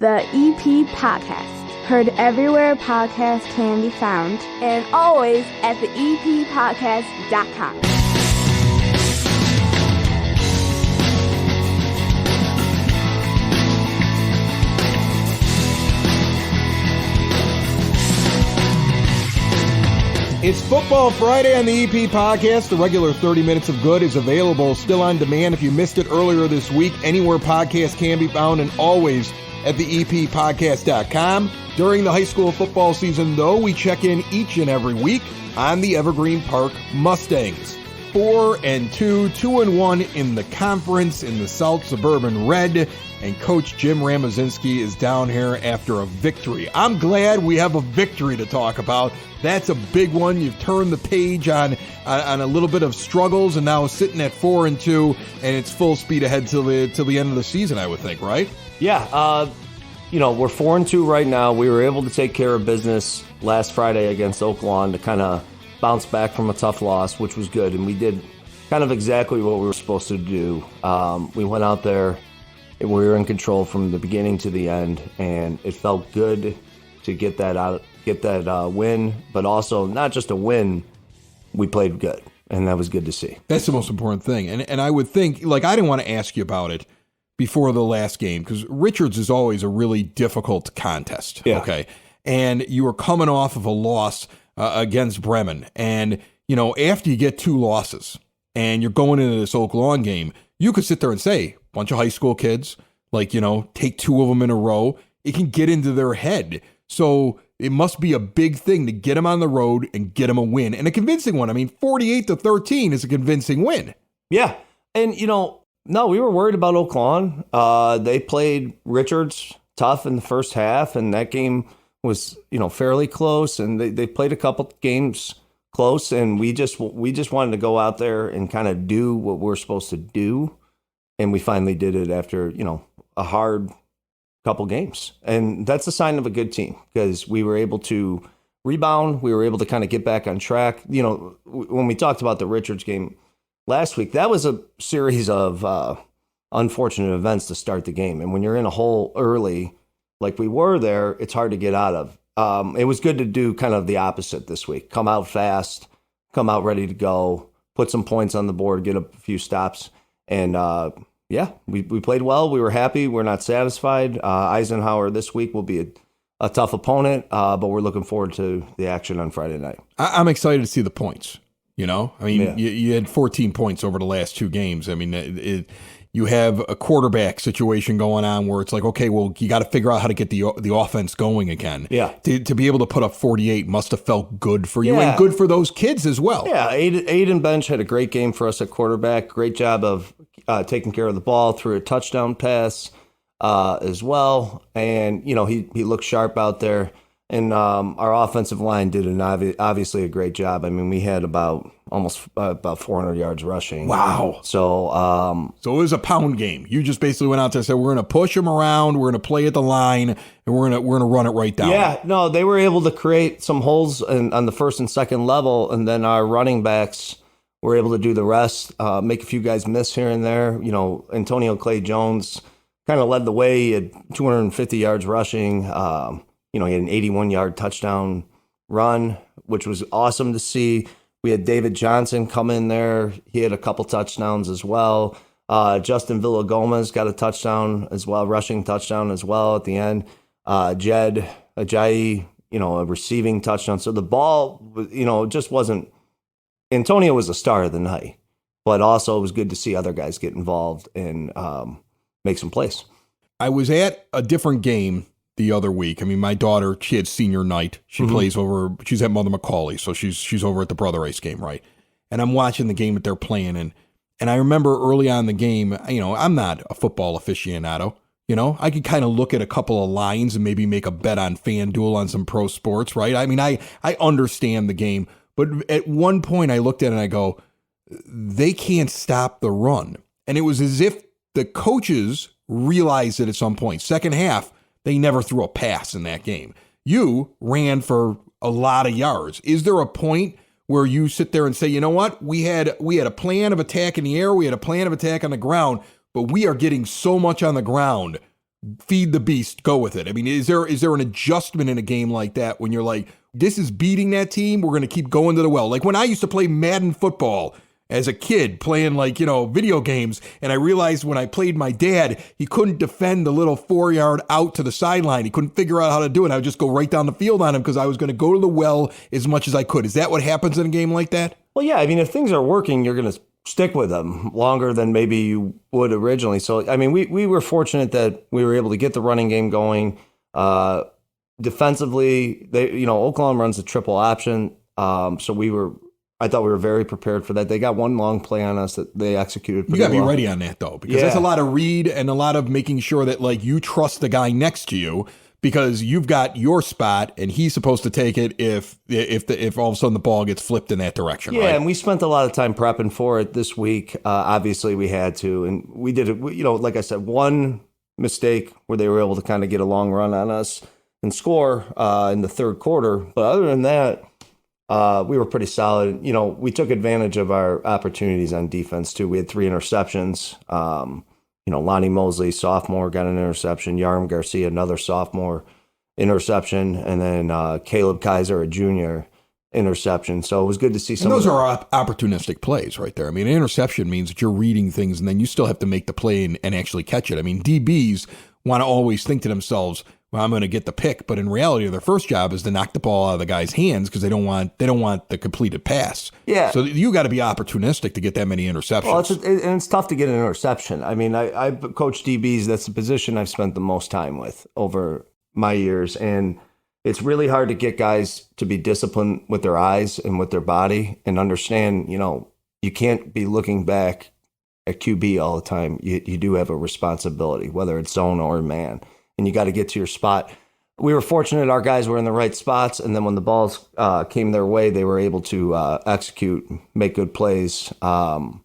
The EP Heard everywhere podcasts can be found, and always at the EPCHS.com. It's Football Friday on the EP Podcast. The regular 30 Minutes of Good is available still on demand if you missed it earlier this week, anywhere podcasts can be found, and always at the EPPodcast.com. During the high school football season, though, we check in each and every week on the Evergreen Park Mustangs. 4-2, 2-1 in the conference in the South Suburban Red, and Coach Jim Ramazinski is down here after a victory. I'm glad we have a victory to talk about. That's a big one. You've turned the page on a little bit of struggles, and now sitting at 4-2, and it's full speed ahead till the end of the season, I would think, right? Yeah, we're 4-2 right now. We were able to take care of business last Friday against Oak Lawn to kind of bounce back from a tough loss, which was good, and we did kind of exactly what we were supposed to do. We went out there, and we were in control from the beginning to the end, and it felt good to get that win, but also not just a win, we played good, and that was good to see. That's the most important thing, and I would think, I didn't want to ask you about it before the last game, because Richards is always a really difficult contest, okay? And you were coming off of a loss against Bremen, and, after you get two losses, and you're going into this Oak Lawn game, you could sit there and say, bunch of high school kids, take two of them in a row, it can get into their head. So it must be a big thing to get them on the road and get them a win, and a convincing one. 48-13 is a convincing win. Yeah, and, no, we were worried about Oak Lawn. They played Richards tough in the first half, and that game was, fairly close. And they played a couple games close, and we just wanted to go out there and kind of do what we're supposed to do, and we finally did it after a hard couple games, and that's a sign of a good team because we were able to rebound. We were able to kind of get back on track. When we talked about the Richards game last week, that was a series of unfortunate events to start the game. And when you're in a hole early, like we were there, it's hard to get out of. It was good to do kind of the opposite this week. Come out fast, come out ready to go, put some points on the board, get a few stops. And we played well. We were happy. We're not satisfied. Eisenhower this week will be a tough opponent, but we're looking forward to the action on Friday night. I'm excited to see the points. You had 14 points over the last two games. You have a quarterback situation going on where it's like, okay, well, you got to figure out how to get the offense going again. Yeah. To be able to put up 48 must have felt good for you and good for those kids as well. Yeah, Aiden Bench had a great game for us at quarterback. Great job of taking care of the ball through a touchdown pass as well. And, he looked sharp out there. And our offensive line did obviously a great job. We had about 400 yards rushing. Wow. So it was a pound game. You just basically went out there and said, we're going to push them around, we're going to play at the line, and we're going to run it right down. Yeah, no, they were able to create some holes on the first and second level, and then our running backs were able to do the rest, make a few guys miss here and there. Antonio Clay Jones kind of led the way. He had 250 yards rushing. He had an 81-yard touchdown run, which was awesome to see. We had David Johnson come in there. He had a couple touchdowns as well. Justin Villagomez got a touchdown as well, rushing touchdown as well at the end. Jed Ajayi, a receiving touchdown. So the ball, just wasn't – Antonio was the star of the night, but also it was good to see other guys get involved and make some plays. I was at a different game the other week. My daughter, she had senior night. She plays over, she's at Mother McCauley, so she's over at the Brother Ace game, right? And I'm watching the game that they're playing, and I remember early on in the game, I'm not a football aficionado. I could kind of look at a couple of lines and maybe make a bet on FanDuel on some pro sports, right? I understand the game, but at one point I looked at it and I go, they can't stop the run. And it was as if the coaches realized it at some point. Second half, they never threw a pass in that game. You ran for a lot of yards. Is there a point where you sit there and say, you know what? We had a plan of attack in the air. We had a plan of attack on the ground, but we are getting so much on the ground. feed the beast, go with it? I mean, is there an adjustment in a game like that when you're like, this is beating that team, we're going to keep going to the well? Like when I used to play Madden football as a kid, playing video games, and I realized when I played my dad, he couldn't defend the little 4-yard out to the sideline. He couldn't figure out how to do it. I would just go right down the field on him because I was going to go to the well as much as I could. Is that what happens in a game like that? Well, yeah. I mean, if things are working, you're going to stick with them longer than maybe you would originally. So, I mean, we were fortunate that we were able to get the running game going. Defensively, Oklahoma runs a triple option. So I thought we were very prepared for that. They got one long play on us that they executed pretty well. You got to be ready on that, though, because that's a lot of read and a lot of making sure that, like, you trust the guy next to you because you've got your spot and he's supposed to take it if all of a sudden the ball gets flipped in that direction, right? Yeah, and we spent a lot of time prepping for it this week. Obviously, we had to, and we did it, like I said, one mistake where they were able to kind of get a long run on us and score in the third quarter. But other than that, we were pretty solid. We took advantage of our opportunities on defense too. We had 3 interceptions. Lonnie Mosley, sophomore, got an interception. Yarm Garcia, another sophomore, interception. And then Caleb Kaiser, a junior, interception. So it was good to see some. And those are opportunistic plays right there. I mean, an interception means that you're reading things and then you still have to make the play and actually catch it. I mean, DBs want to always think to themselves, well, I'm going to get the pick, but in reality, their first job is to knock the ball out of the guy's hands because they don't want the completed pass. Yeah. So you got to be opportunistic to get that many interceptions. Well, and it's tough to get an interception. I mean, I've coached DBs. That's the position I've spent the most time with over my years, and it's really hard to get guys to be disciplined with their eyes and with their body and understand. You can't be looking back at QB all the time. You do have a responsibility, whether it's zone or man. And you got to get to your spot. We were fortunate our guys were in the right spots, and then when the balls came their way, they were able to execute, make good plays. And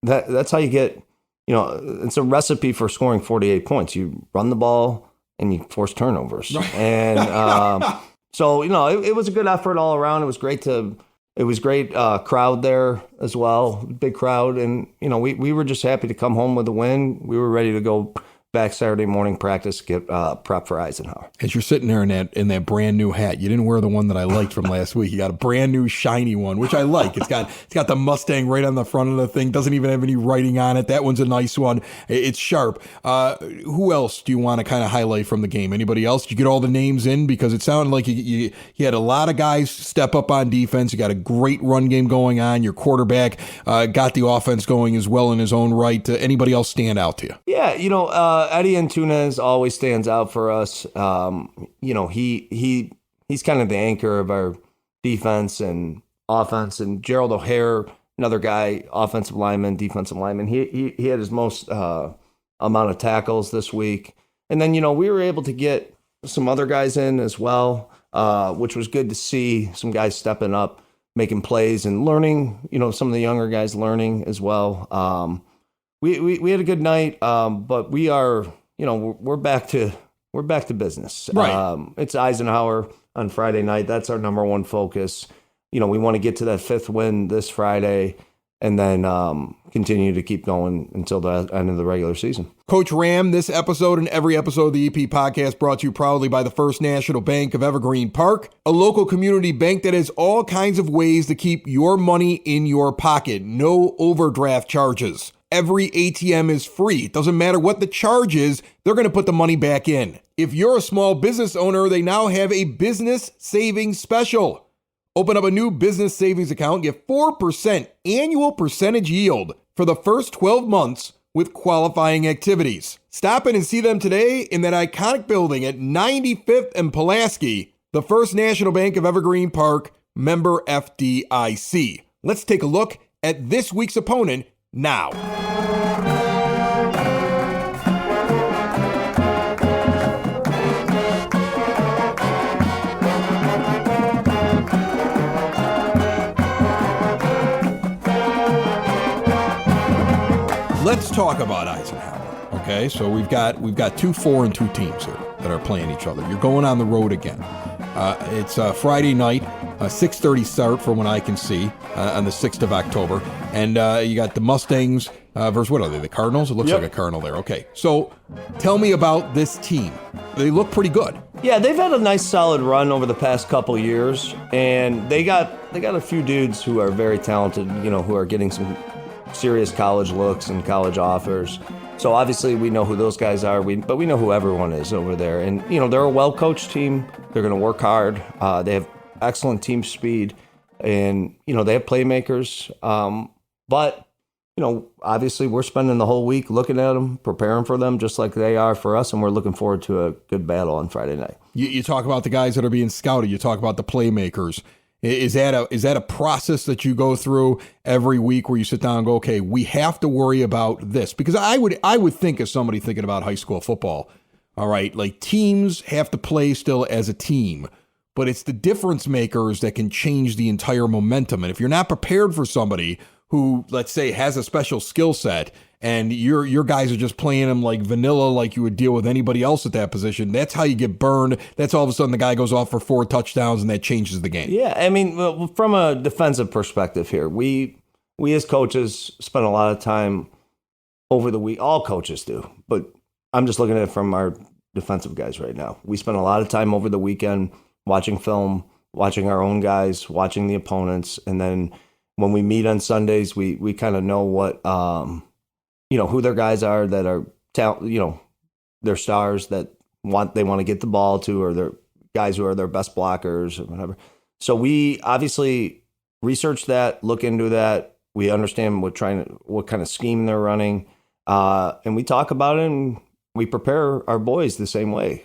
that's how you get, it's a recipe for scoring 48 points. You run the ball and you force turnovers. Right. And so, it was a good effort all around. It was great crowd there as well, big crowd. And, we were just happy to come home with a win. We were ready to go back Saturday morning practice, get prep for Eisenhower. As you're sitting there in that brand new hat, you didn't wear the one that I liked from last week. You got a brand new shiny one, which I like. It's got the Mustang right on the front of the thing. Doesn't even have any writing on it. That one's a nice one. It's sharp. Who else do you want to kind of highlight from the game? Anybody else? Did you get all the names in? Because it sounded like you had a lot of guys step up on defense. You got a great run game going on. Your quarterback got the offense going as well in his own right. Anybody else stand out to you? Yeah, Eddie Antunes always stands out for us. He's kind of the anchor of our defense and offense. And Gerald O'Hare, another guy, offensive lineman, defensive lineman. He had his most amount of tackles this week. And then, we were able to get some other guys in as well, which was good to see. Some guys stepping up, making plays and learning, some of the younger guys learning as well. We had a good night, but we are, we're back to business. Right. It's Eisenhower on Friday night. That's our number one focus. We want to get to that 5th win this Friday and then continue to keep going until the end of the regular season. Coach Ram, this episode and every episode of the EP podcast brought to you proudly by the First National Bank of Evergreen Park, a local community bank that has all kinds of ways to keep your money in your pocket. No overdraft charges. Every ATM is free. It doesn't matter what the charge is, they're going to put the money back in. If you're a small business owner, they now have a business savings special. Open up a new business savings account, get 4% annual percentage yield for the first 12 months with qualifying activities. Stop in and see them today in that iconic building at 95th and Pulaski, the First National Bank of Evergreen Park, member FDIC. Let's take a look at this week's opponent now. Let's talk about Eisenhower. Okay, so we've got 2 4-2 teams here that are playing each other. You're going on the road again. It's Friday night, 6:30 start from what I can see on the 6th of October. And you got the Mustangs versus what are they, the Cardinals? It looks like a Cardinal there. Okay, so tell me about this team. They look pretty good. Yeah, they've had a nice solid run over the past couple years, and they got a few dudes who are very talented, who are getting some serious college looks and college offers. So obviously we know who those guys are, but we know who everyone is over there. And, they're a well-coached team. They're going to work hard. They have excellent team speed, and, they have playmakers. But obviously we're spending the whole week looking at them, preparing for them just like they are for us, and we're looking forward to a good battle on Friday night. You talk about the guys that are being scouted. You talk about the playmakers. Is that a process that you go through every week where you sit down and go, okay, we have to worry about this? Because I would think, as somebody thinking about high school football, all right, like teams have to play still as a team, but it's the difference makers that can change the entire momentum. And if you're not prepared for somebody who, let's say, has a special skill set, and your guys are just playing them like vanilla, like you would deal with anybody else at that position, that's how you get burned. That's all of a sudden the guy goes off for 4 touchdowns, and that changes the game. Yeah, I mean, from a defensive perspective here, we as coaches spend a lot of time over the week. All coaches do, but I'm just looking at it from our defensive guys right now. We spend a lot of time over the weekend watching film, watching our own guys, watching the opponents, and then when we meet on Sundays, we kind of know what who their guys are that are their stars that they want to get the ball to, or their guys who are their best blockers or whatever. So we obviously research that, look into that. We understand what kind of scheme they're running, and we talk about it, and we prepare our boys the same way.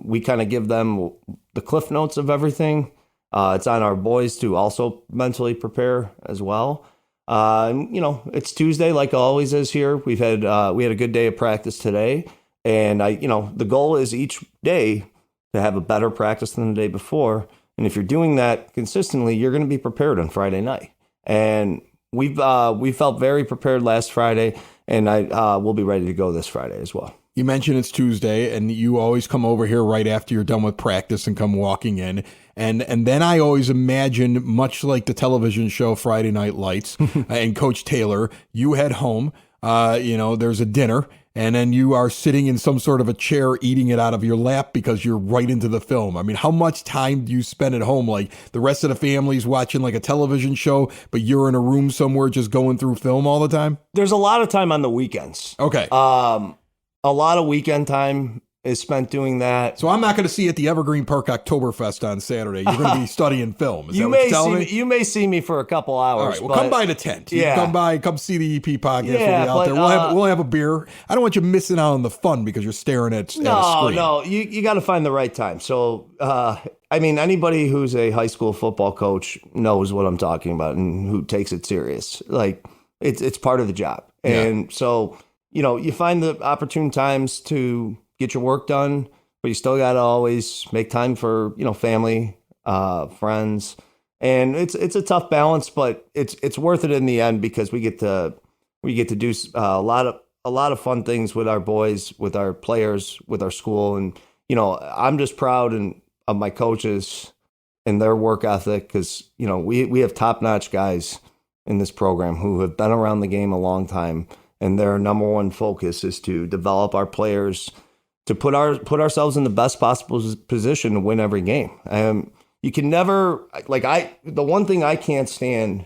We kind of give them the cliff notes of everything. It's on our boys to also mentally prepare as well. It's Tuesday, like always is here. We had a good day of practice today, and the goal is each day to have a better practice than the day before. And if you're doing that consistently, you're going to be prepared on Friday night. And we felt very prepared last Friday, and we'll be ready to go this Friday as well. You mentioned it's Tuesday, and you always come over here right after you're done with practice and come walking in. And then I always imagine, much like the television show Friday Night Lights and Coach Taylor, you head home, there's a dinner, and then you are sitting in some sort of a chair eating it out of your lap because you're right into the film. I mean, how much time do you spend at home? Like the rest of the family's watching like a television show, but you're in a room somewhere just going through film all the time? There's a lot of time on the weekends. Okay. A lot of weekend time is spent doing that. So I'm not going to see you at the Evergreen Park Oktoberfest on Saturday. You're going to be studying film. Is that what you're telling me? You may see me for a couple hours. All right, well, come by the tent. You come see the EP podcast. Yeah, we'll be out there. We'll have a beer. I don't want you missing out on the fun because you're staring at a screen. No, you got to find the right time. So, anybody who's a high school football coach knows what I'm talking about and who takes it serious. Like, it's part of the job. And so, you find the opportune times to get your work done, but you still got to always make time for, family, friends. And it's a tough balance, but it's worth it in the end because we get to do a lot of fun things with our boys, with our players, with our school. And, I'm just proud of my coaches and their work ethic because, we have top-notch guys in this program who have been around the game a long time. And their number one focus is to develop our players to put ourselves in the best possible position to win every game. You can never, the one thing I can't stand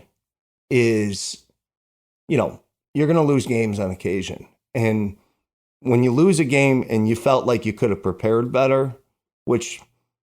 is, you're going to lose games on occasion. And when you lose a game and you felt like you could have prepared better, which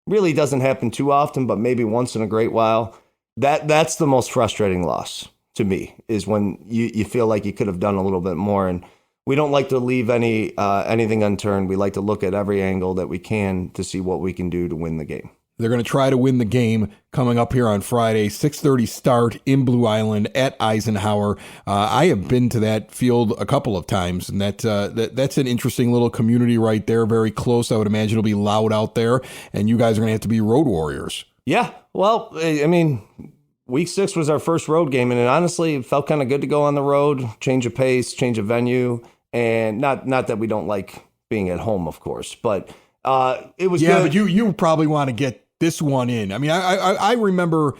really doesn't happen too often, but maybe once in a great while, that's the most frustrating loss to me, is when you feel like you could have done a little bit more. And we don't like to leave anything unturned. We like to look at every angle that we can to see what we can do to win the game. They're going to try to win the game coming up here on Friday, 6:30 start in Blue Island at Eisenhower. I have been to that field a couple of times, and that's an interesting little community right there, very close. I would imagine it'll be loud out there, and you guys are going to have to be road warriors. Yeah, well, Week 6 was our first road game, and honestly, it felt kind of good to go on the road, change of pace, change of venue, and not that we don't like being at home, of course, but it was good. Yeah, but you probably want to get this one in. I remember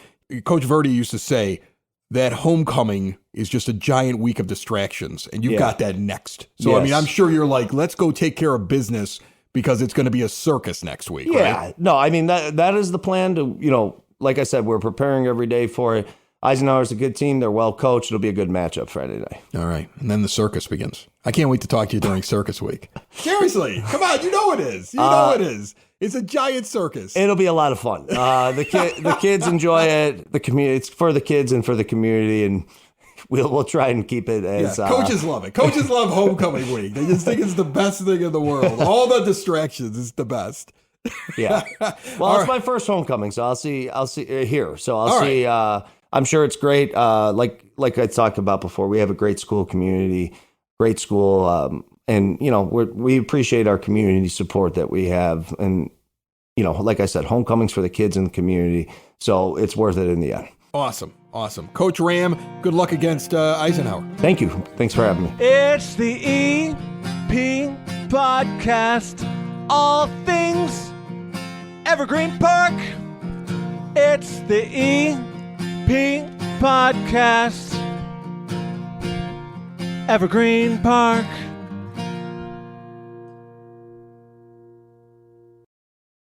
Coach Verdi used to say, that homecoming is just a giant week of distractions, and you've got that next. So, Yes. I mean, I'm sure you're like, let's go take care of business because it's going to be a circus next week, Yeah. right? No, I mean, that is the plan to, like I said, we're preparing every day for it. Eisenhower's a good team. They're well coached. It'll be a good matchup Friday night. All right. And then the circus begins. I can't wait to talk to you during circus week. Seriously. Come on. You know it is. You know it is. It's a giant circus. It'll be a lot of fun. The kids enjoy it. The community, it's for the kids and for the community, and we'll try and keep it as coaches love it. Coaches love homecoming week. They just think it's the best thing in the world. All the distractions is the best. Yeah. Well, it's my first homecoming, so I'll see here. So I'll see. I'm sure it's great. Like I talked about before, we have a great school community, great school, and we appreciate our community support that we have. And like I said, homecoming's for the kids in the community, so it's worth it in the end. Awesome. Coach Ram, good luck against Eisenhower. Thank you. Thanks for having me. It's the EP Podcast. All things Evergreen Park. It's the EP Podcast. Evergreen Park.